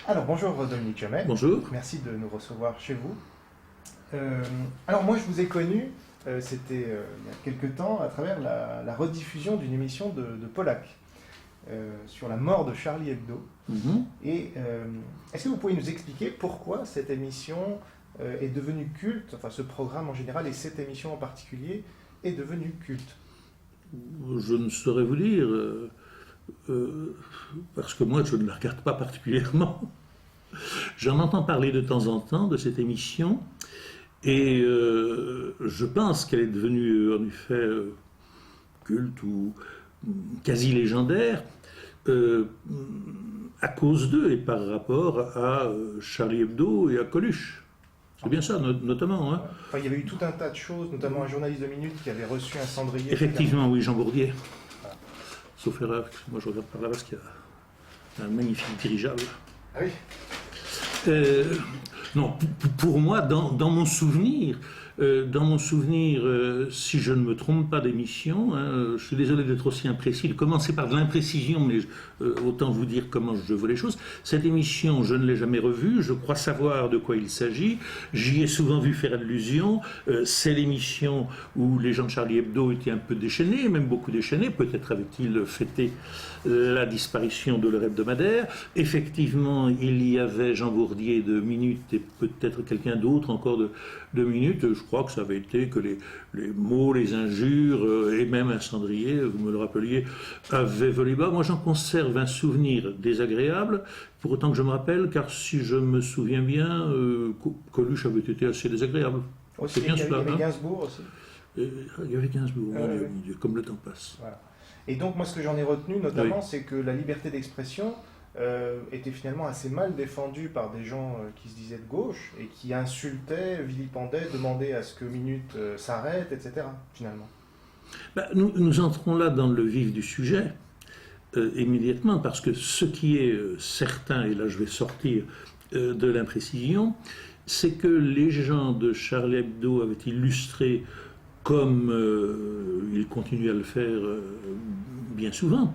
Alors bonjour Dominique Jamais. Bonjour. Merci de nous recevoir chez vous. Alors moi je vous ai connu, c'était il y a quelques temps, à travers la rediffusion d'une émission de Pollack sur la mort de Charlie Hebdo. Et est-ce que vous pouvez nous expliquer pourquoi cette émission est devenue culte, enfin ce programme en général et cette émission en particulier est devenue culte? Je ne saurais vous dire, parce que moi je ne la regarde pas particulièrement. J'en entends parler de temps en temps de cette émission, et je pense qu'elle est devenue en effet culte ou quasi légendaire à cause d'eux et par rapport à Charlie Hebdo et à Coluche. C'est bien ça, notamment. Hein. Enfin, il y avait eu tout un tas de choses, notamment un journaliste de Minutes qui avait reçu un cendrier. Effectivement, oui, Jean Bourdier. Voilà. Sauf erreur, moi je regarde par là parce qu'il y a un magnifique dirigeable. Ah oui. Non, pour moi, dans mon souvenir, si je ne me trompe pas d'émission, hein, je suis désolé d'être aussi imprécis, de commencer par de l'imprécision, mais autant vous dire comment je vois les choses. Cette émission, je ne l'ai jamais revue, je crois savoir de quoi il s'agit, j'y ai souvent vu faire allusion, c'est l'émission où les gens de Charlie Hebdo étaient un peu déchaînés, même beaucoup déchaînés, peut-être avaient-ils fêté la disparition de leur hebdomadaire. Effectivement, il y avait Jean Bourdier de Minutes et peut-être quelqu'un d'autre encore de Minutes. Je crois que ça avait été que les mots, les injures et même un cendrier, vous me le rappeliez, avaient volé bas. Moi, j'en conserve un souvenir désagréable, pour autant que je me rappelle, car si je me souviens bien, Coluche avait été assez désagréable. Aussi, c'est bien il y cela. avait Gainsbourg aussi. Il y avait Gainsbourg, mon Dieu, comme le temps passe. Voilà. Et donc, moi, ce que j'en ai retenu, notamment, c'est que la liberté d'expression était finalement assez mal défendue par des gens qui se disaient de gauche et qui insultaient, vilipendaient, demandaient à ce que Minutes s'arrête, etc., finalement. Nous entrons là dans le vif du sujet, immédiatement, parce que ce qui est certain, et là je vais sortir de l'imprécision, c'est que les gens de Charlie Hebdo avaient illustré, comme ils continuent à le faire bien souvent,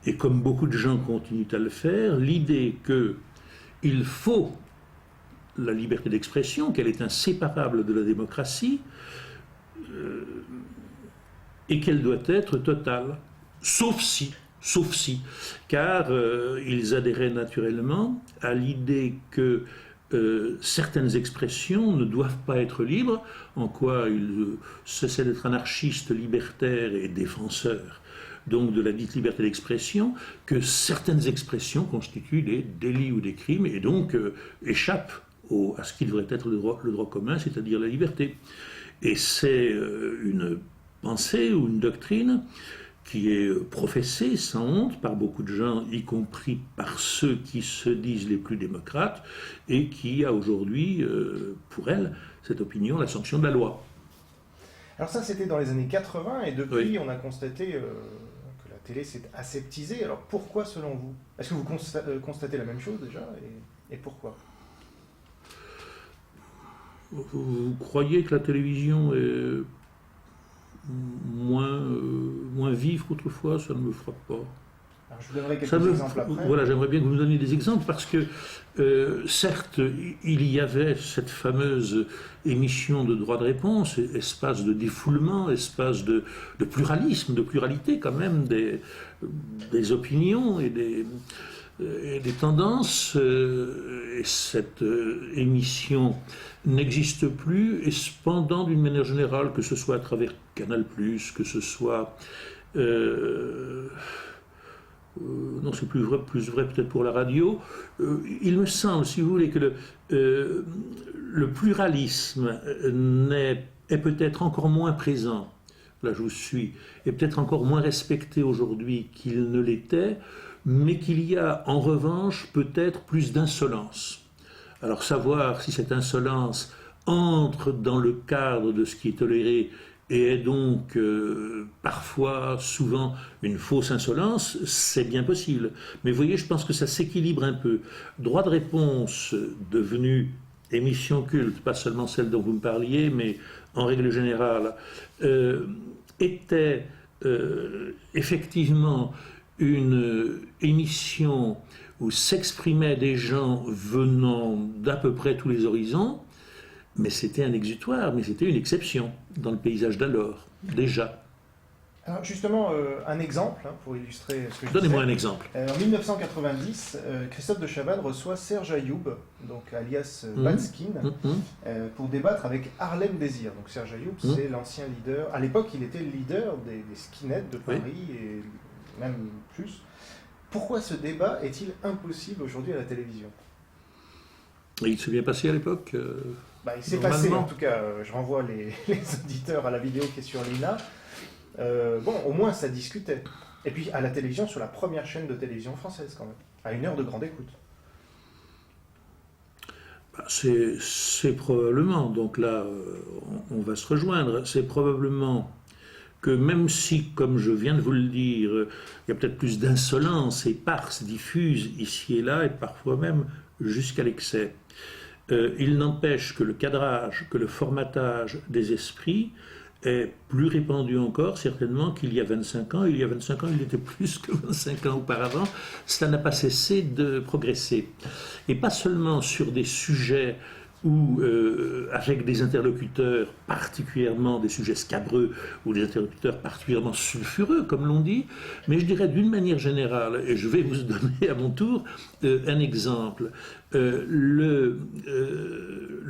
et comme beaucoup de gens continuent à le faire, l'idée qu'il faut la liberté d'expression, qu'elle est inséparable de la démocratie, et qu'elle doit être totale, sauf si, car ils adhéraient naturellement à l'idée que certaines expressions ne doivent pas être libres, en quoi ils cessaient d'être anarchistes, libertaires et défenseurs donc de la dite liberté d'expression, que certaines expressions constituent des délits ou des crimes et donc échappent à ce qui devrait être le droit commun, c'est-à-dire la liberté. Et c'est une pensée ou une doctrine qui est professée sans honte par beaucoup de gens, y compris par ceux qui se disent les plus démocrates, et qui a aujourd'hui, pour elle, cette opinion, la sanction de la loi. Alors ça, c'était dans les années 80, et depuis, oui. On a constaté que la télé s'est aseptisée. Alors pourquoi, selon vous? Est-ce que vous constatez la même chose déjà, et pourquoi? Vous croyez que la télévision est moins vive qu'autrefois? Ça ne me frappe pas. Alors, je vous donnerai quelques exemples après. Voilà, j'aimerais bien que vous me donniez des exemples, parce que certes, il y avait cette fameuse émission de droit de réponse, espace de défoulement, espace de pluralisme, de pluralité quand même des opinions et des tendances, et cette émission n'existe plus, et cependant, d'une manière générale, que ce soit à travers Canal+, que ce soit... non, c'est plus vrai peut-être pour la radio. Il me semble, si vous voulez, que le pluralisme est peut-être encore moins présent, là je vous suis, est peut-être encore moins respecté aujourd'hui qu'il ne l'était, mais qu'il y a en revanche peut-être plus d'insolence. Alors savoir si cette insolence entre dans le cadre de ce qui est toléré et est donc parfois, souvent, une fausse insolence, c'est bien possible. Mais vous voyez, je pense que ça s'équilibre un peu. Droit de réponse devenu émission culte, pas seulement celle dont vous me parliez, mais en règle générale, était effectivement une émission où s'exprimaient des gens venant d'à peu près tous les horizons, mais c'était un exutoire, mais c'était une exception dans le paysage d'alors, déjà. Alors justement, un exemple pour illustrer ce que je Donnez-moi un disais. exemple. En 1990, Christophe de Chavannes reçoit Serge Ayoub, donc alias Batskin, pour débattre avec Harlem Désir. Donc Serge Ayoub, c'est l'ancien leader. À l'époque, il était le leader des skinheads de Paris et même plus. Pourquoi ce débat est-il impossible aujourd'hui à la télévision ? Et il s'est bien passé à l'époque Il s'est passé, en tout cas. Je renvoie les auditeurs à la vidéo qui est sur l'INA. Au moins ça discutait. Et puis à la télévision, sur la première chaîne de télévision française quand même, à 1 heure de grande écoute. C'est probablement, donc là on va se rejoindre, c'est probablement que même si, comme je viens de vous le dire, il y a peut-être plus d'insolence éparse, diffuse ici et là, et parfois même jusqu'à l'excès, il n'empêche que le cadrage, que le formatage des esprits est plus répandu encore, certainement, qu'il y a 25 ans. Il y a 25 ans, il était plus que 25 ans auparavant. Cela n'a pas cessé de progresser. Et pas seulement sur des sujets où, avec des interlocuteurs particulièrement, des sujets scabreux, ou des interlocuteurs particulièrement sulfureux, comme l'on dit, mais je dirais d'une manière générale, et je vais vous donner à mon tour un exemple. Le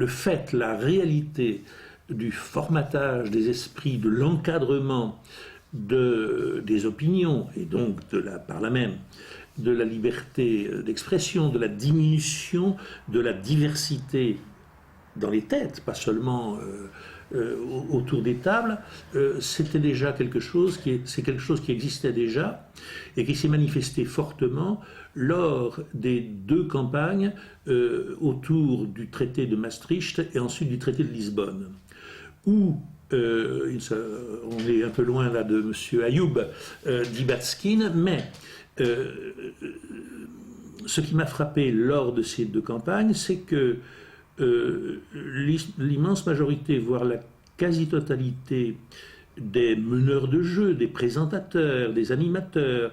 fait, la réalité du formatage des esprits, de l'encadrement des opinions, et donc par là même de la liberté d'expression, de la diminution de la diversité dans les têtes, pas seulement autour des tables, c'était déjà quelque chose qui existait déjà et qui s'est manifesté fortement lors des 2 campagnes autour du traité de Maastricht et ensuite du traité de Lisbonne, où on est un peu loin là de M. Ayoub, dit Batskin, mais ce qui m'a frappé lors de ces 2 campagnes, c'est que l'immense majorité, voire la quasi-totalité des meneurs de jeu, des présentateurs, des animateurs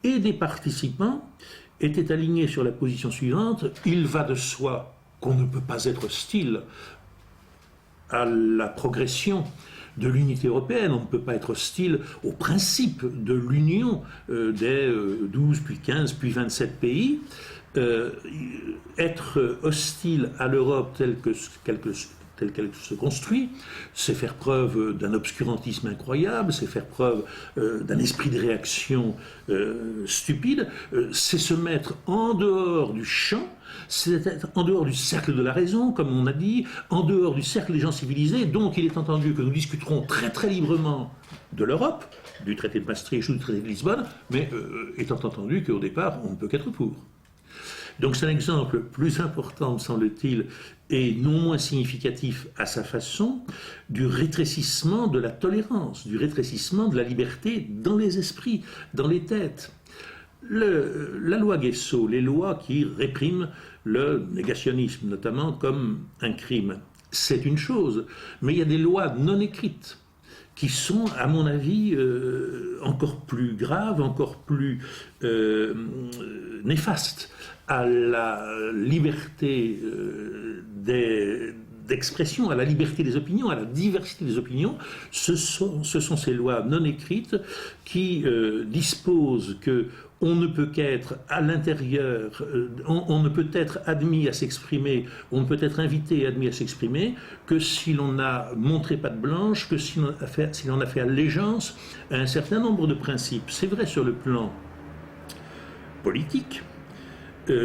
et des participants étaient alignés sur la position suivante: il va de soi qu'on ne peut pas être hostile à la progression de l'unité européenne, on ne peut pas être hostile au principe de l'union des 12, puis 15, puis 27 pays. Être hostile à l'Europe telle qu'elle se construit, c'est faire preuve d'un obscurantisme incroyable, c'est faire preuve d'un esprit de réaction stupide, c'est se mettre en dehors du champ, c'est être en dehors du cercle de la raison, comme on a dit, en dehors du cercle des gens civilisés. Donc il est entendu que nous discuterons très très librement de l'Europe, du traité de Maastricht ou du traité de Lisbonne, mais étant entendu qu'au départ, on ne peut qu'être pour. Donc c'est un exemple plus important, me semble-t-il, et non moins significatif à sa façon, du rétrécissement de la tolérance, du rétrécissement de la liberté dans les esprits, dans les têtes. La loi Guesso, les lois qui répriment le négationnisme, notamment comme un crime, c'est une chose, mais il y a des lois non écrites qui sont, à mon avis, encore plus graves, encore plus néfastes à la liberté d'expression, à la liberté des opinions, à la diversité des opinions. Ce sont ces lois non écrites qui disposent que on ne peut qu'être à l'intérieur, on ne peut être admis à s'exprimer, on ne peut être invité et admis à s'exprimer que si l'on a montré patte blanche, que si l'on a fait allégeance à un certain nombre de principes. C'est vrai sur le plan politique,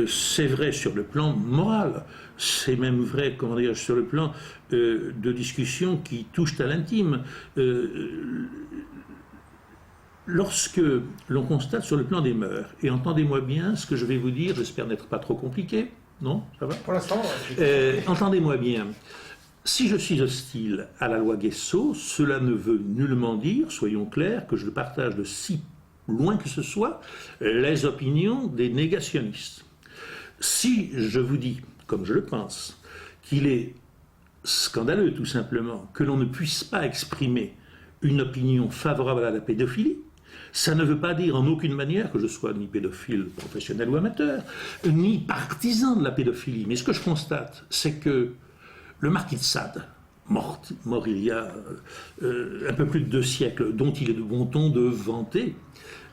c'est vrai sur le plan moral, c'est même vrai, comment dire, sur le plan de discussions qui touchent à l'intime. Lorsque l'on constate sur le plan des mœurs, et entendez-moi bien ce que je vais vous dire, j'espère n'être pas trop compliqué, non? Ça va? Pour l'instant, entendez-moi bien. Si je suis hostile à la loi Guesso, cela ne veut nullement dire, soyons clairs, que je partage de si loin que ce soit les opinions des négationnistes. Si je vous dis, comme je le pense, qu'il est scandaleux tout simplement que l'on ne puisse pas exprimer une opinion favorable à la pédophilie. Ça ne veut pas dire en aucune manière que je sois ni pédophile professionnel ou amateur, ni partisan de la pédophilie. Mais ce que je constate, c'est que le marquis de Sade, mort il y a un peu plus de 2 siècles, dont il est de bon ton de vanter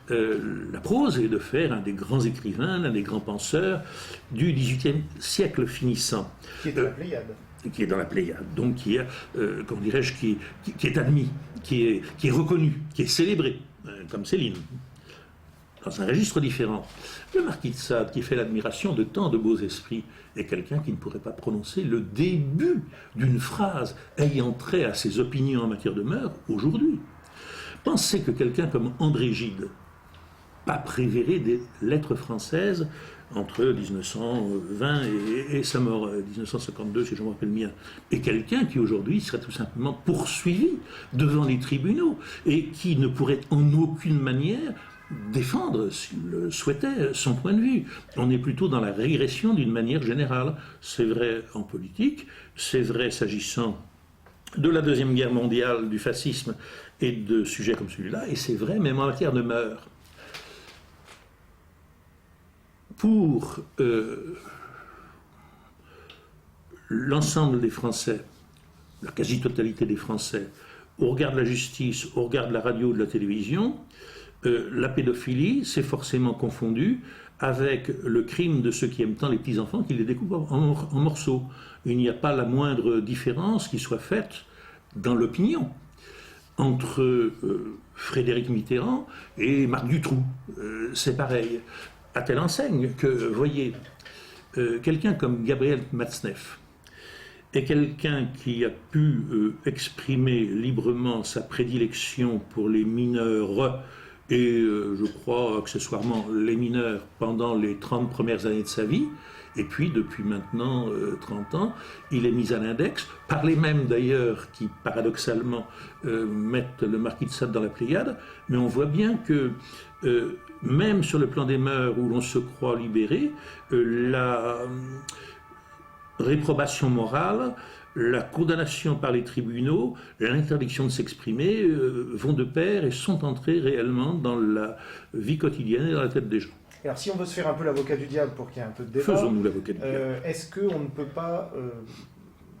la prose et de faire un des grands écrivains, l'un des grands penseurs du XVIIIe siècle finissant. Qui est de la Pléiade. Qui est dans la Pléiade, donc qui est, comment dirais-je, qui est admis, qui est reconnu, qui est célébré, comme Céline, dans un registre différent. Le marquis de Sade, qui fait l'admiration de tant de beaux esprits, est quelqu'un qui ne pourrait pas prononcer le début d'une phrase ayant trait à ses opinions en matière de mœurs aujourd'hui. Pensez que quelqu'un comme André Gide, pape révéré des lettres françaises, entre 1920 et sa mort, 1952, si je me rappelle bien, est quelqu'un qui aujourd'hui serait tout simplement poursuivi devant les tribunaux et qui ne pourrait en aucune manière défendre, s'il le souhaitait, son point de vue. On est plutôt dans la régression d'une manière générale. C'est vrai en politique, c'est vrai s'agissant de la Deuxième Guerre mondiale, du fascisme et de sujets comme celui-là, et c'est vrai même en matière de mœurs. Pour l'ensemble des Français, la quasi-totalité des Français, au regard de la justice, au regard de la radio, de la télévision, la pédophilie, c'est forcément confondu avec le crime de ceux qui aiment tant les petits-enfants qui les découpent en morceaux. Il n'y a pas la moindre différence qui soit faite dans l'opinion entre Frédéric Mitterrand et Marc Dutroux. C'est pareil. À telle enseigne que, voyez, quelqu'un comme Gabriel Matzneff est quelqu'un qui a pu exprimer librement sa prédilection pour les mineurs et, je crois, accessoirement les mineurs pendant les 30 premières années de sa vie. Et puis, depuis maintenant 30 ans, il est mis à l'index, par les mêmes d'ailleurs qui, paradoxalement, mettent le marquis de Sade dans la Pléiade. Mais on voit bien que, même sur le plan des mœurs où l'on se croit libéré, la réprobation morale, la condamnation par les tribunaux, l'interdiction de s'exprimer vont de pair et sont entrés réellement dans la vie quotidienne et dans la tête des gens. Alors si on veut se faire un peu l'avocat du diable pour qu'il y ait un peu de débat, faisons-nous l'avocat du diable. Est-ce qu'on ne peut pas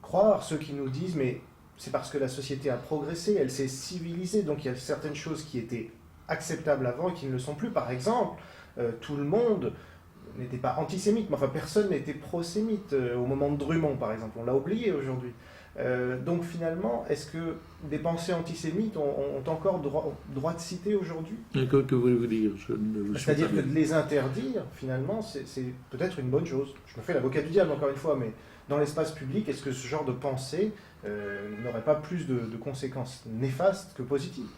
croire ceux qui nous disent mais c'est parce que la société a progressé, elle s'est civilisée, donc il y a certaines choses qui étaient acceptables avant et qui ne le sont plus. Par exemple, tout le monde n'était pas antisémite, mais enfin personne n'était prosémite au moment de Drummond par exemple, on l'a oublié aujourd'hui. Donc finalement, est-ce que des pensées antisémites ont encore droit de citer aujourd'hui? Que voulez-vous dire? C'est-à-dire que de les interdire, finalement, c'est peut-être une bonne chose. Je me fais l'avocat du diable encore une fois, mais dans l'espace public, est-ce que ce genre de pensée n'aurait pas plus de conséquences néfastes que positives?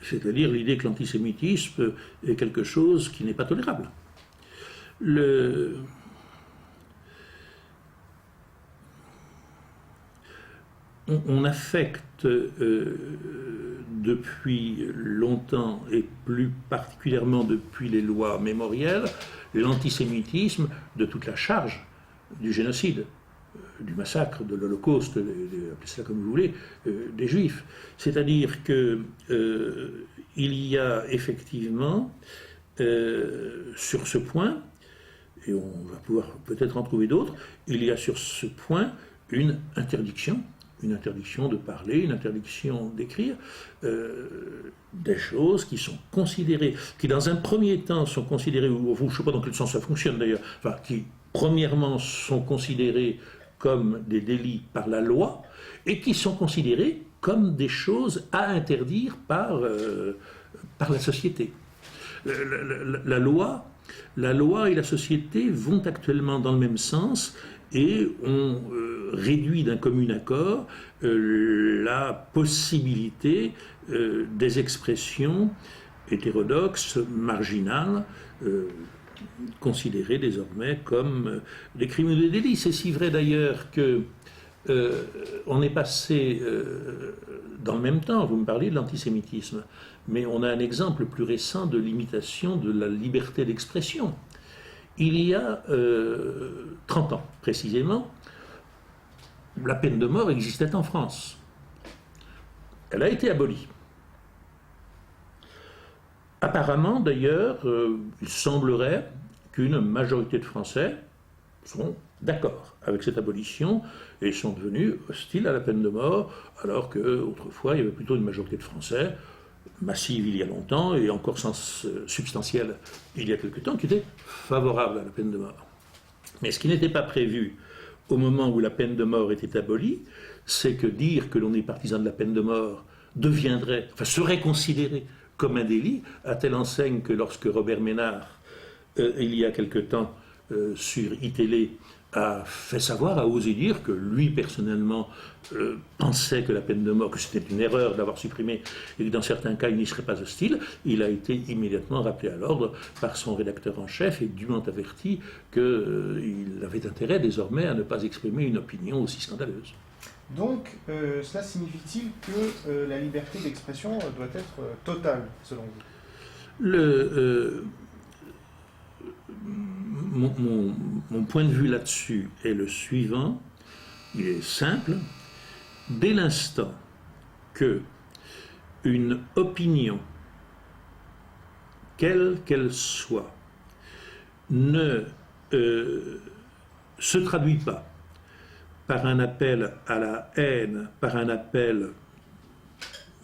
C'est-à-dire l'idée que l'antisémitisme est quelque chose qui n'est pas tolérable. On affecte depuis longtemps, et plus particulièrement depuis les lois mémorielles, l'antisémitisme de toute la charge du génocide, du massacre, de l'Holocauste, appelez ça comme vous voulez, des Juifs. C'est-à-dire qu'il y a effectivement, sur ce point, et on va pouvoir peut-être en trouver d'autres, il y a sur ce point une interdiction de parler, une interdiction d'écrire, des choses qui sont considérées, qui dans un premier temps sont considérées, ou je ne sais pas dans quel sens ça fonctionne d'ailleurs, enfin, qui premièrement sont considérées comme des délits par la loi, et qui sont considérées comme des choses à interdire par la société. La loi et la société vont actuellement dans le même sens, et on réduit d'un commun accord la possibilité des expressions hétérodoxes, marginales, considérées désormais comme des crimes ou des délits. C'est si vrai d'ailleurs que on est passé dans le même temps, vous me parliez de l'antisémitisme, mais on a un exemple plus récent de limitation de la liberté d'expression. Il y a 30 ans, précisément, la peine de mort existait en France. Elle a été abolie. Apparemment, d'ailleurs, il semblerait qu'une majorité de Français sont d'accord avec cette abolition et sont devenus hostiles à la peine de mort, alors qu'autrefois, il y avait plutôt une majorité de Français, massive il y a longtemps, et encore substantielle il y a quelque temps, qui étaient favorables à la peine de mort. Mais ce qui n'était pas prévu au moment où la peine de mort était abolie, c'est que dire que l'on est partisan de la peine de mort serait considéré comme un délit, à telle enseigne que lorsque Robert Ménard, il y a quelque temps, sur iTélé, a fait savoir, a osé dire que lui, personnellement, pensait que la peine de mort, que c'était une erreur d'avoir supprimé, et que dans certains cas, il n'y serait pas hostile, il a été immédiatement rappelé à l'ordre par son rédacteur en chef et dûment averti qu'il avait intérêt désormais à ne pas exprimer une opinion aussi scandaleuse. Donc, cela signifie-t-il que la liberté d'expression doit être totale, selon vous? Mon point de vue là-dessus est le suivant, il est simple. Dès l'instant que une opinion, quelle qu'elle soit, ne se traduit pas par un appel à la haine, par un appel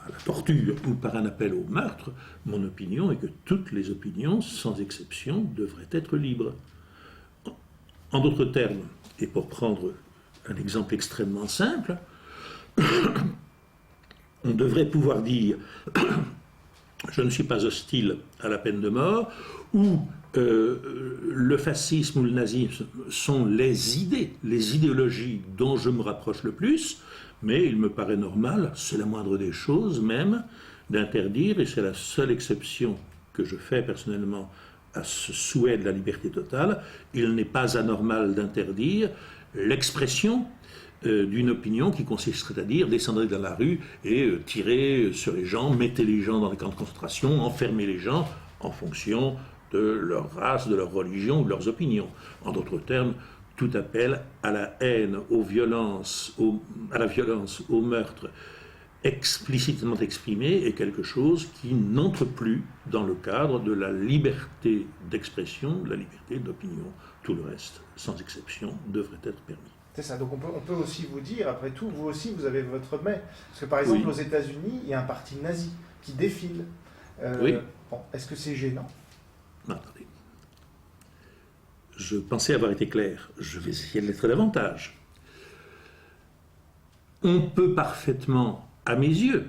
à la torture ou par un appel au meurtre, mon opinion est que toutes les opinions, sans exception, devraient être libres. En d'autres termes, et pour prendre un exemple extrêmement simple, on devrait pouvoir dire je ne suis pas hostile à la peine de mort, ou le fascisme ou le nazisme sont les idéologies dont je me rapproche le plus, mais il me paraît normal, c'est la moindre des choses même, d'interdire, et c'est la seule exception que je fais personnellement à ce souhait de la liberté totale, il n'est pas anormal d'interdire l'expression d'une opinion qui consisterait à dire descendez dans la rue et tirez sur les gens, mettez les gens dans les camps de concentration, enfermez les gens en fonction de leur race, de leur religion ou de leurs opinions. En d'autres termes, tout appel à la haine, à la violence, au meurtre explicitement exprimé est quelque chose qui n'entre plus dans le cadre de la liberté d'expression, de la liberté d'opinion. Tout le reste, sans exception, devrait être permis. C'est ça, donc on peut aussi vous dire, après tout, vous aussi vous avez votre mais. Parce que par exemple, oui, aux États-Unis, il y a un parti nazi qui défile. Oui. Bon, est-ce que c'est gênant? Non, attendez. Je pensais avoir été clair. Je vais essayer de l'être davantage. On peut parfaitement, à mes yeux,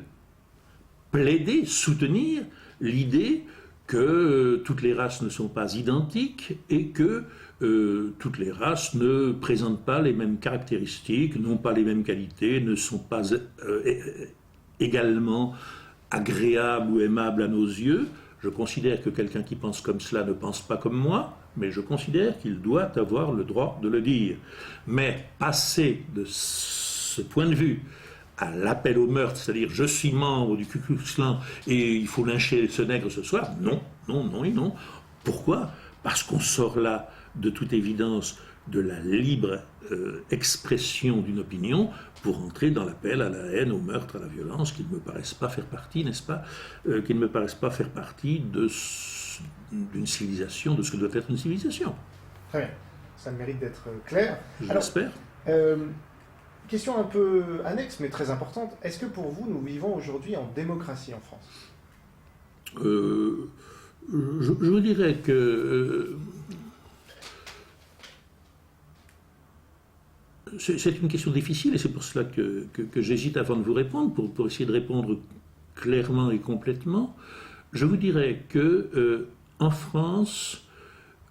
plaider, soutenir l'idée que toutes les races ne sont pas identiques et que toutes les races ne présentent pas les mêmes caractéristiques, n'ont pas les mêmes qualités, ne sont pas également agréables ou aimables à nos yeux. Je considère que quelqu'un qui pense comme cela ne pense pas comme moi, mais je considère qu'il doit avoir le droit de le dire. Mais passer de ce point de vue à l'appel au meurtre, c'est-à-dire je suis membre du Ku Klux Klan et il faut lyncher ce nègre ce soir, non, non, non et non. Pourquoi? Parce qu'on sort là, de toute évidence, de la libre expression d'une opinion pour entrer dans l'appel à la haine, au meurtre, à la violence, qui ne me paraissent pas faire partie, n'est-ce pas, qui ne me paraissent pas faire partie d'une civilisation, de ce que doit être une civilisation. Très bien, ça mérite d'être clair. J'espère. Question un peu annexe, mais très importante. Est-ce que pour vous, nous vivons aujourd'hui en démocratie en France? Je vous dirais que c'est une question difficile et c'est pour cela que j'hésite avant de vous répondre, pour essayer de répondre clairement et complètement. Je vous dirais que en France,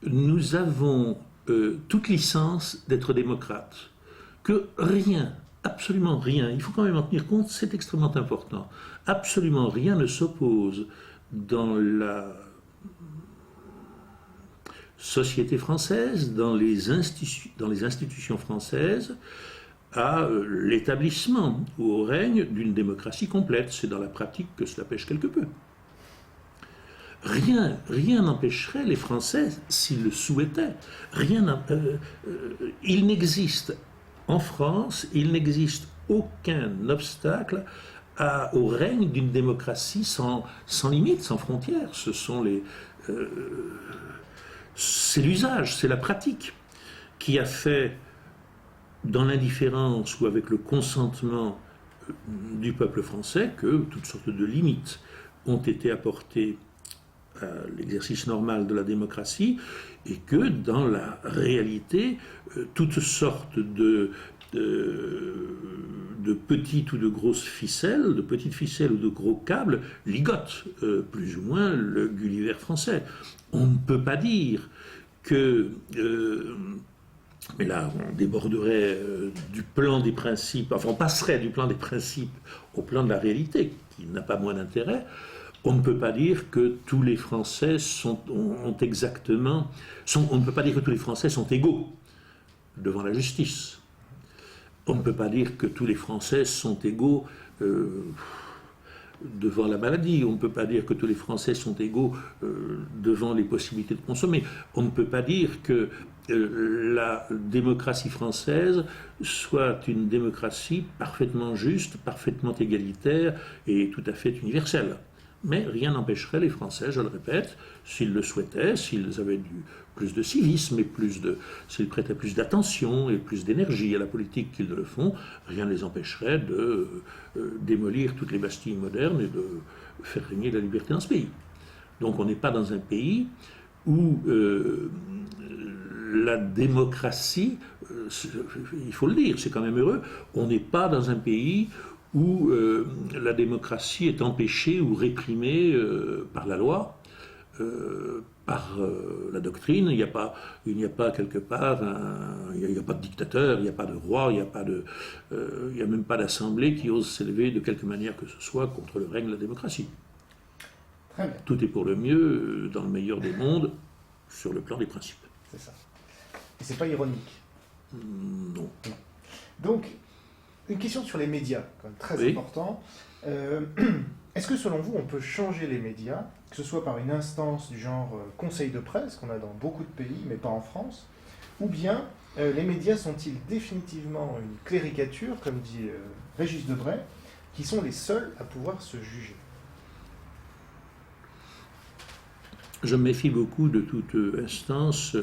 nous avons toute licence d'être démocrates. Que rien, absolument rien, il faut quand même en tenir compte, c'est extrêmement important, absolument rien ne s'oppose dans la société française, dans les institutions françaises, à l'établissement ou au règne d'une démocratie complète. C'est dans la pratique que cela pêche quelque peu. Rien n'empêcherait les Français, s'ils le souhaitaient, il n'existe en France, il n'existe aucun obstacle au règne d'une démocratie sans limite, sans frontières. C'est l'usage, c'est la pratique qui a fait, dans l'indifférence ou avec le consentement du peuple français, que toutes sortes de limites ont été apportées à l'exercice normal de la démocratie, et que dans la réalité, toutes sortes de petites ou de grosses ficelles, de petites ficelles ou de gros câbles, ligotent plus ou moins le Gulliver français. On ne peut pas dire que... mais là, on déborderait du plan des principes, enfin on passerait du plan des principes au plan de la réalité, qui n'a pas moins d'intérêt. On ne peut pas dire que tous les Français on ne peut pas dire que tous les Français sont égaux devant la justice. On ne peut pas dire que tous les Français sont égaux devant la maladie. On ne peut pas dire que tous les Français sont égaux devant les possibilités de consommer. On ne peut pas dire que la démocratie française soit une démocratie parfaitement juste, parfaitement égalitaire et tout à fait universelle. Mais rien n'empêcherait les Français, je le répète, s'ils le souhaitaient, s'ils avaient plus de civisme et s'ils prêtaient plus d'attention et plus d'énergie à la politique qu'ils ne le font, rien ne les empêcherait de démolir toutes les Bastilles modernes et de faire régner la liberté dans ce pays. Donc on n'est pas dans un pays où la démocratie, il faut le dire, c'est quand même heureux, on n'est pas dans un pays où la démocratie est empêchée ou réprimée par la loi, par la doctrine. Il n'y a pas quelque part, il n'y a pas de dictateur, il n'y a pas de roi, il n'y a même pas d'assemblée qui ose s'élever de quelque manière que ce soit contre le règne de la démocratie. Très bien. Tout est pour le mieux, dans le meilleur des mondes, sur le plan des principes. C'est ça. Et c'est pas ironique. Non. Donc, une question sur les médias, quand même très important. Est-ce que selon vous, on peut changer les médias, que ce soit par une instance du genre conseil de presse, qu'on a dans beaucoup de pays, mais pas en France, ou bien les médias sont-ils définitivement une cléricature, comme dit Régis Debray, qui sont les seuls à pouvoir se juger? Je me méfie beaucoup de toute instance,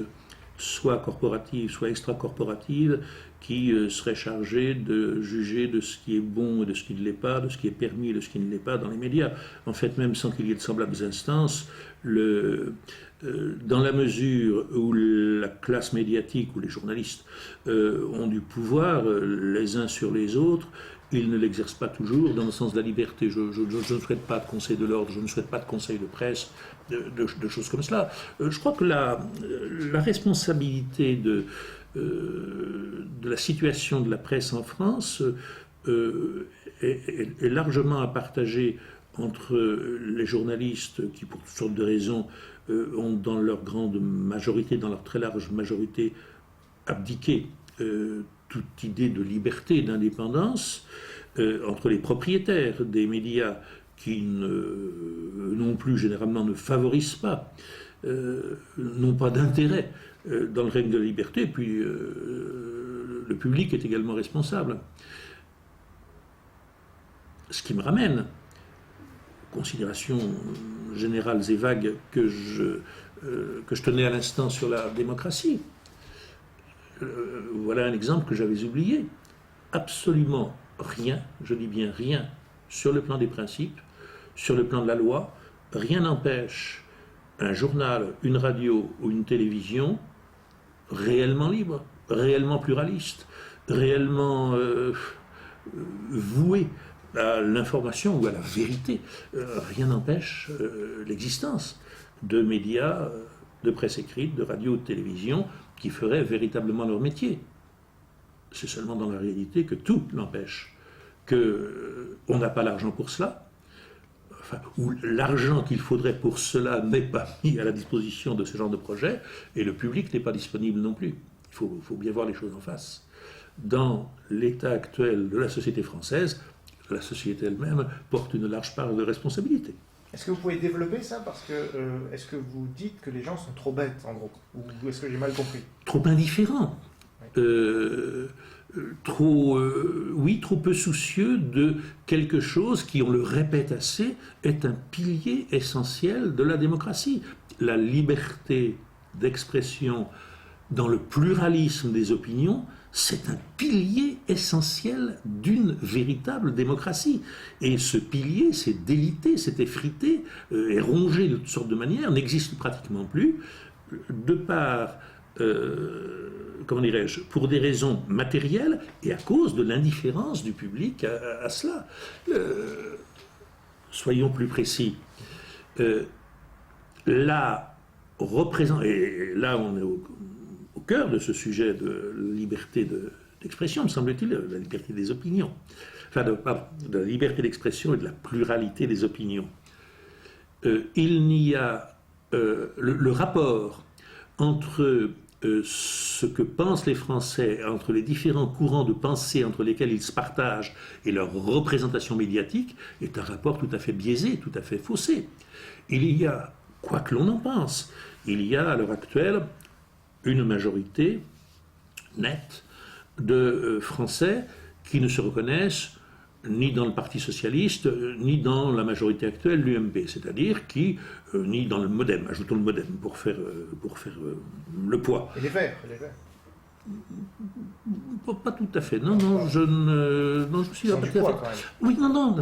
soit corporative, soit extra-corporative, qui serait chargée de juger de ce qui est bon et de ce qui ne l'est pas, de ce qui est permis et de ce qui ne l'est pas dans les médias. En fait, même sans qu'il y ait de semblables instances, dans la mesure où la classe médiatique ou les journalistes ont du pouvoir les uns sur les autres, ils ne l'exercent pas toujours dans le sens de la liberté. Je ne souhaite pas de conseil de l'ordre, je ne souhaite pas de conseil de presse, de choses comme cela. Je crois que la responsabilité de la situation de la presse en France est largement à partager entre les journalistes qui, pour toutes sortes de raisons, ont dans leur grande majorité, dans leur très large majorité, abdiqué toute idée de liberté et d'indépendance, entre les propriétaires des médias qui non plus généralement ne favorisent pas, n'ont pas d'intérêt dans le règne de la liberté, et puis le public est également responsable. Ce qui me ramène aux considérations générales et vagues que je tenais à l'instant sur la démocratie. Voilà un exemple que j'avais oublié. Absolument rien, je dis bien rien, sur le plan des principes, sur le plan de la loi, rien n'empêche un journal, une radio ou une télévision réellement libre, réellement pluraliste, réellement voué à l'information ou à la vérité. Rien n'empêche l'existence de médias, de presse écrite, de radio ou de télévision qui feraient véritablement leur métier. C'est seulement dans la réalité que tout l'empêche, qu'on n'a pas l'argent pour cela, ou l'argent qu'il faudrait pour cela n'est pas mis à la disposition de ce genre de projet, et le public n'est pas disponible non plus. Il faut bien voir les choses en face. Dans l'état actuel de la société française, la société elle-même porte une large part de responsabilité. Est-ce que vous pouvez développer ça? Parce que est-ce que vous dites que les gens sont trop bêtes, en gros? Ou est-ce que j'ai mal compris? Trop indifférents. Oui. trop peu soucieux de quelque chose qui, on le répète assez, est un pilier essentiel de la démocratie. La liberté d'expression dans le pluralisme des opinions, c'est un pilier essentiel d'une véritable démocratie. Et ce pilier s'est délité, s'est effrité, est rongé de toutes sortes de manières, n'existe pratiquement plus, de par, comment dirais-je, pour des raisons matérielles et à cause de l'indifférence du public à cela. Soyons plus précis. Et là on est au cœur de ce sujet de liberté d'expression, me semble-t-il, la liberté des opinions, enfin de la liberté d'expression et de la pluralité des opinions. Il n'y a le rapport entre ce que pensent les Français, entre les différents courants de pensée entre lesquels ils se partagent et leur représentation médiatique, est un rapport tout à fait biaisé, tout à fait faussé. Il y a, quoi que l'on en pense, il y a à l'heure actuelle une majorité nette de Français qui ne se reconnaissent ni dans le Parti socialiste, ni dans la majorité actuelle, l'UMP, c'est-à-dire ni dans le MoDem, ajoutons le MoDem pour faire le poids. Et les Verts, Pas tout à fait. Non, je me suis pas tout à fait. Oui, non,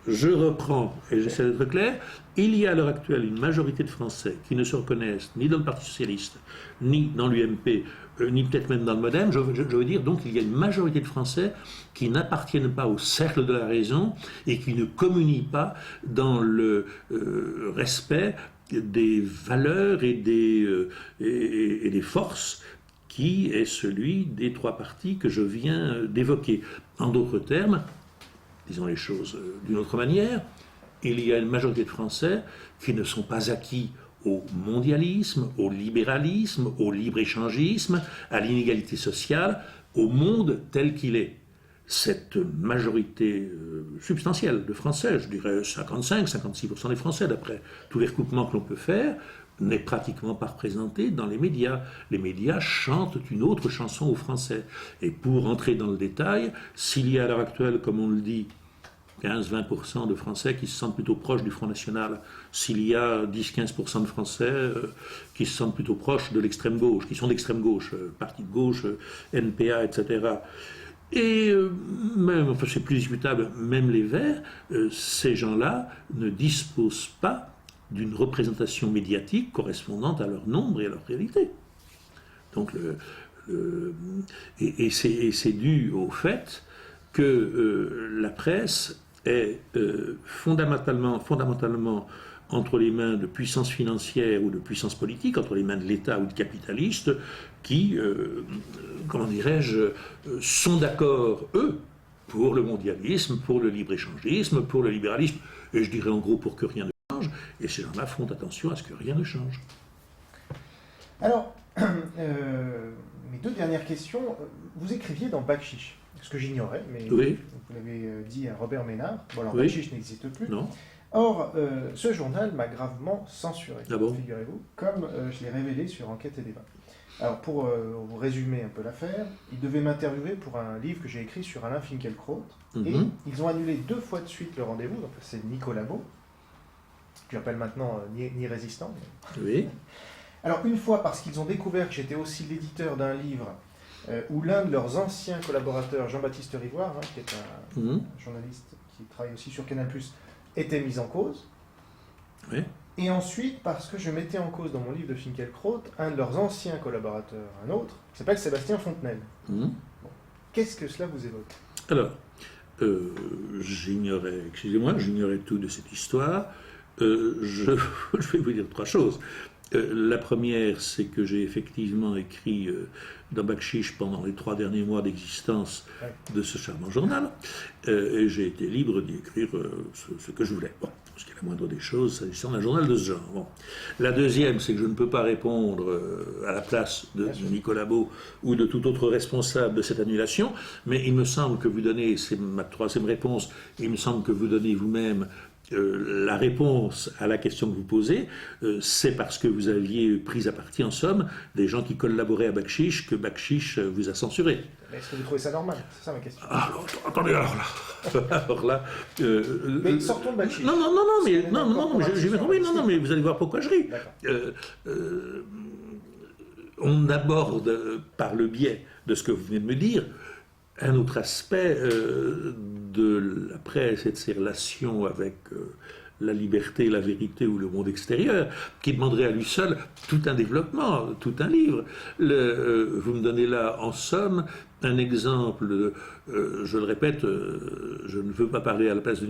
je reprends, et j'essaie d'être clair, il y a à l'heure actuelle une majorité de Français qui ne se reconnaissent ni dans le Parti Socialiste, ni dans l'UMP, ni peut-être même dans le MoDem. Je veux dire, donc, il y a une majorité de Français qui n'appartiennent pas au cercle de la raison et qui ne communient pas dans le respect des valeurs et des forces qui est celui des trois partis que je viens d'évoquer. En d'autres termes, disons les choses d'une autre manière, il y a une majorité de Français qui ne sont pas acquis au mondialisme, au libéralisme, au libre-échangisme, à l'inégalité sociale, au monde tel qu'il est. Cette majorité substantielle de Français, je dirais 55-56% des Français, d'après tous les recoupements que l'on peut faire, n'est pratiquement pas représentée dans les médias. Les médias chantent une autre chanson aux Français. Et pour entrer dans le détail, s'il y a à l'heure actuelle, comme on le dit, 15-20% de Français qui se sentent plutôt proches du Front National, s'il y a 10-15% de Français qui se sentent plutôt proches de l'extrême gauche, qui sont d'extrême gauche, parti de gauche, NPA, etc., et même, enfin c'est plus discutable, même les Verts, ces gens-là ne disposent pas d'une représentation médiatique correspondant à leur nombre et à leur réalité. Donc, c'est dû au fait que la presse est fondamentalement entre les mains de puissances financières ou de puissances politiques, entre les mains de l'État ou de capitalistes, qui, comment dirais-je, sont d'accord, eux, pour le mondialisme, pour le libre-échangisme, pour le libéralisme, et je dirais en gros pour que rien ne change, et ces gens-là font attention à ce que rien ne change. Alors, mes deux dernières questions, vous écriviez dans Bakchiche, ce que j'ignorais, mais oui. Vous l'avez dit à Robert Ménard, bon alors oui. Bakchiche n'existe plus. Non. Or, ce journal m'a gravement censuré, ah bon figurez-vous, comme je l'ai révélé sur Enquête et Débat. Alors, pour vous résumer un peu l'affaire, ils devaient m'interviewer pour un livre que j'ai écrit sur Alain Finkielkraut, et ils ont annulé 2 fois de suite le rendez-vous, donc c'est Nicolas Beau, que j'appelle maintenant ni résistant. Oui. Alors, une fois parce qu'ils ont découvert que j'étais aussi l'éditeur d'un livre où l'un de leurs anciens collaborateurs, Jean-Baptiste Rivoire, qui est un journaliste qui travaille aussi sur Canal+, était mis en cause. Oui. Et ensuite, parce que je mettais en cause dans mon livre de Finkielkraut un de leurs anciens collaborateurs, un autre, qui s'appelle Sébastien Fontenelle. Bon. Qu'est-ce que cela vous évoque? Alors, j'ignorais tout de cette histoire. Je vais vous dire 3 choses. La première, c'est que j'ai effectivement écrit dans Bakchiche pendant les 3 derniers mois d'existence de ce charmant journal, et j'ai été libre d'y écrire ce que je voulais. Bon, ce qui est la moindre des choses, s'agissant d'un journal de ce genre. Bon. La deuxième, c'est que je ne peux pas répondre à la place de Nicolas Beau ou de tout autre responsable de cette annulation, mais il me semble que vous donnez, c'est ma 3e réponse, il me semble que vous donnez vous-même la réponse à la question que vous posez, c'est parce que vous aviez pris à partie, en somme, des gens qui collaboraient à Bakchiche que Bakchiche vous a censuré. Mais est-ce que vous trouvez ça normal? C'est ça ma question. Attendez, alors là... alors là mais sortons de Bakchiche. Non, mais j'ai bien compris. Non, mais vous allez voir pourquoi je ris. On aborde, par le biais de ce que vous venez de me dire, un autre aspect de la presse et de ses relations avec la liberté, la vérité ou le monde extérieur, qui demanderait à lui seul tout un développement, tout un livre. Vous me donnez là, en somme, un exemple, je le répète, je ne veux pas parler à la place de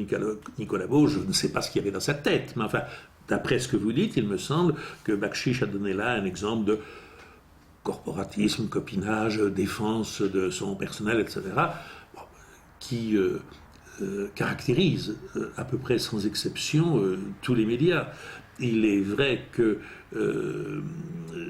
Nicolas Beau, je ne sais pas ce qu'il y avait dans sa tête, mais enfin, d'après ce que vous dites, il me semble que Bakchiche a donné là un exemple de corporatisme, copinage, défense de son personnel, etc., qui caractérise à peu près sans exception tous les médias. Il est vrai que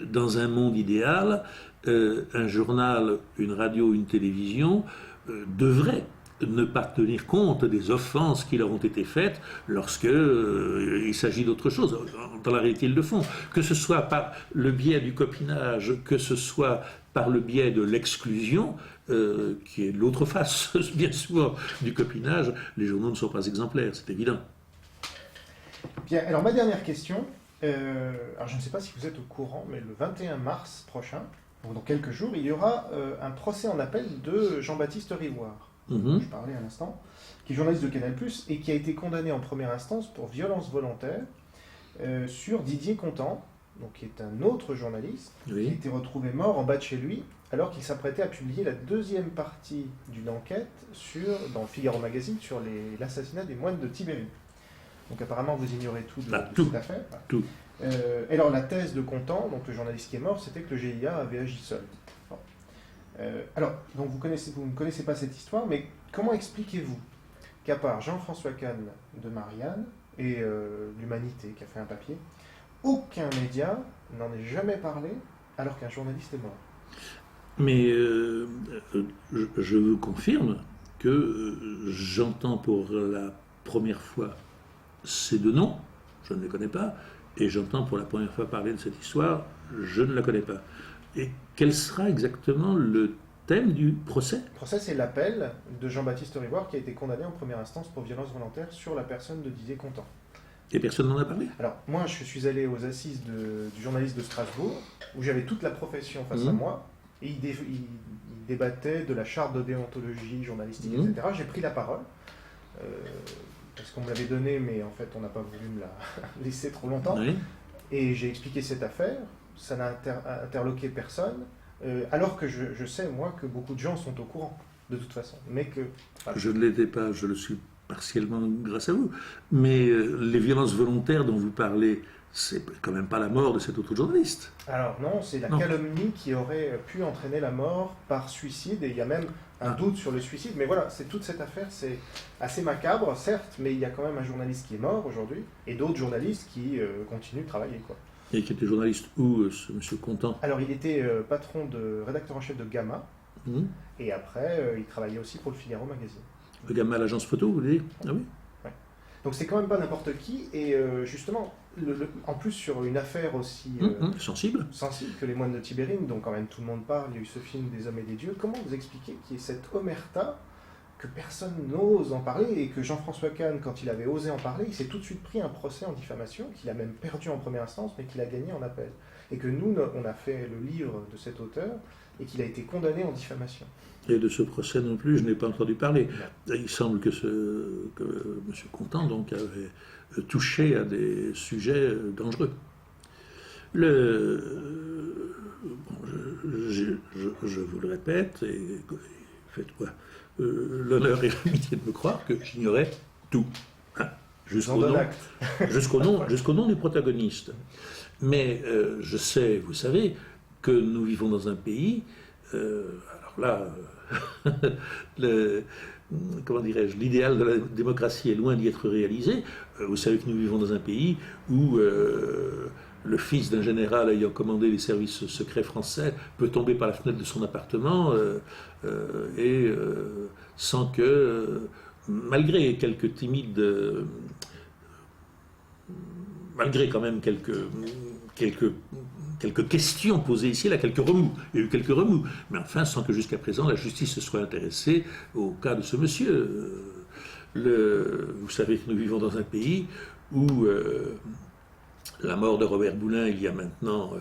dans un monde idéal, un journal, une radio, une télévision devrait ne pas tenir compte des offenses qui leur ont été faites lorsque il s'agit d'autre chose. Dans la réalité, ils le font. Que ce soit par le biais du copinage, que ce soit par le biais de l'exclusion, qui est l'autre face, bien souvent, du copinage, les journaux ne sont pas exemplaires, c'est évident. Bien, alors ma dernière question, alors je ne sais pas si vous êtes au courant, mais le 21 mars prochain, donc dans quelques jours, il y aura un procès en appel de Jean-Baptiste Rivoire, dont je parlais à l'instant, qui est journaliste de Canal+, et qui a été condamné en première instance pour violence volontaire sur Didier Contant, donc qui est un autre journaliste, qui a été retrouvé mort en bas de chez lui, alors qu'il s'apprêtait à publier la deuxième partie d'une enquête dans Figaro Magazine sur l'assassinat des moines de Tibérine. Donc apparemment vous ignorez tout de cette affaire. Tout. Et alors la thèse de Contant, donc le journaliste qui est mort, c'était que le GIA avait agi seul. Bon. Alors, donc vous ne connaissez pas cette histoire, mais comment expliquez-vous qu'à part Jean-François Kahn de Marianne et l'Humanité qui a fait un papier, aucun média n'en ait jamais parlé alors qu'un journaliste est mort? Mais je vous confirme que j'entends pour la première fois ces deux noms, je ne les connais pas, et j'entends pour la première fois parler de cette histoire, je ne la connais pas. Et quel sera exactement le thème du procès? Le procès, c'est l'appel de Jean-Baptiste Rivoire qui a été condamné en première instance pour violence volontaire sur la personne de Didier Contant. Et personne n'en a parlé? Alors, moi, je suis allé aux assises du journaliste de Strasbourg, où j'avais toute la profession face à moi, et il débattait de la charte de déontologie journalistique, etc. J'ai pris la parole, parce qu'on me l'avait donnée, mais en fait, on n'a pas voulu me la laisser trop longtemps. Oui. Et j'ai expliqué cette affaire, ça n'a interloqué personne, alors que je sais, moi, que beaucoup de gens sont au courant, de toute façon. Mais que... Voilà. Je ne l'étais pas, je le suis partiellement grâce à vous. Mais les violences volontaires dont vous parlez, c'est quand même pas la mort de cet autre journaliste. Alors non, c'est la calomnie qui aurait pu entraîner la mort par suicide, et il y a même un doute sur le suicide. Mais voilà, c'est toute cette affaire, c'est assez macabre, certes, mais il y a quand même un journaliste qui est mort aujourd'hui, et d'autres journalistes qui continuent de travailler, quoi. Et qui était journaliste où, ce monsieur Contant? Alors il était patron de rédacteur en chef de Gamma, et après il travaillait aussi pour le Figaro Magazine. Le Gamma, l'agence photo, vous voulez dire? Ah oui. Ouais. Donc c'est quand même pas n'importe qui, et justement, en plus sur une affaire aussi sensible que les moines de Tibérine, dont quand même tout le monde parle, il y a eu ce film des hommes et des dieux, comment vous expliquez qu'il y ait cette omerta, que personne n'ose en parler, et que Jean-François Kahn, quand il avait osé en parler, il s'est tout de suite pris un procès en diffamation, qu'il a même perdu en première instance, mais qu'il a gagné en appel. Et que nous, on a fait le livre de cet auteur, et qu'il a été condamné en diffamation. Et de ce procès non plus, je n'ai pas entendu parler. Il semble que M. Contant donc, avait touché à des sujets dangereux. Je vous le répète, et faites-moi l'honneur et l'amitié de me croire que j'ignorais tout. Hein, jusqu'au nom du protagoniste. Mais je sais, vous savez, que nous vivons dans un pays... alors là, comment dirais-je, l'idéal de la démocratie est loin d'y être réalisé. Vous savez que nous vivons dans un pays où le fils d'un général ayant commandé les services secrets français peut tomber par la fenêtre de son appartement sans que, malgré quelques timides malgré quand même quelques questions posées ici, là, quelques remous. Il y a eu quelques remous. Mais enfin, sans que jusqu'à présent la justice se soit intéressée au cas de ce monsieur. Vous savez que nous vivons dans un pays où la mort de Robert Boulin, il y a maintenant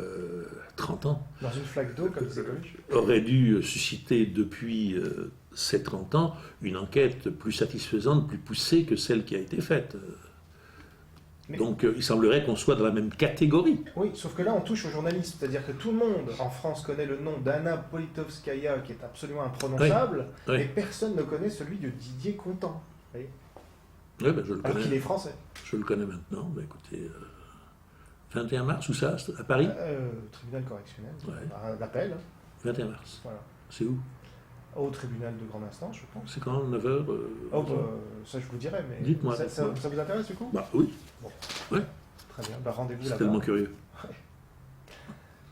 30 ans, Dans une flaque d'eau, comme c'est connu. aurait dû susciter depuis ces 30 ans une enquête plus satisfaisante, plus poussée que celle qui a été faite. Mais- Donc il semblerait qu'on soit dans la même catégorie. Oui, sauf que là, on touche au journalisme. C'est-à-dire que tout le monde en France connaît le nom d'Anna Politkovskaya, qui est absolument imprononçable, Oui. et personne ne connaît celui de Didier Contant. Vous voyez, Oui, ben, je le alors qu'il connais. est français. Je le connais maintenant. Ben, écoutez, 21 mars, où ça? À Paris? Tribunal correctionnel, Ouais. l'appel, 21 mars. voilà. C'est où? Au tribunal de grande instance, je pense. C'est quand? 9h? Ça, je vous dirai, mais Dites-moi, ça dites-moi. vous intéresse du coup? Bah oui, Très bien, rendez-vous c'est là-bas. tellement curieux.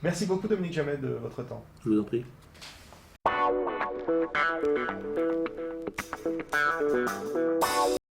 Merci beaucoup Dominique Jamais de votre temps. Je vous en prie.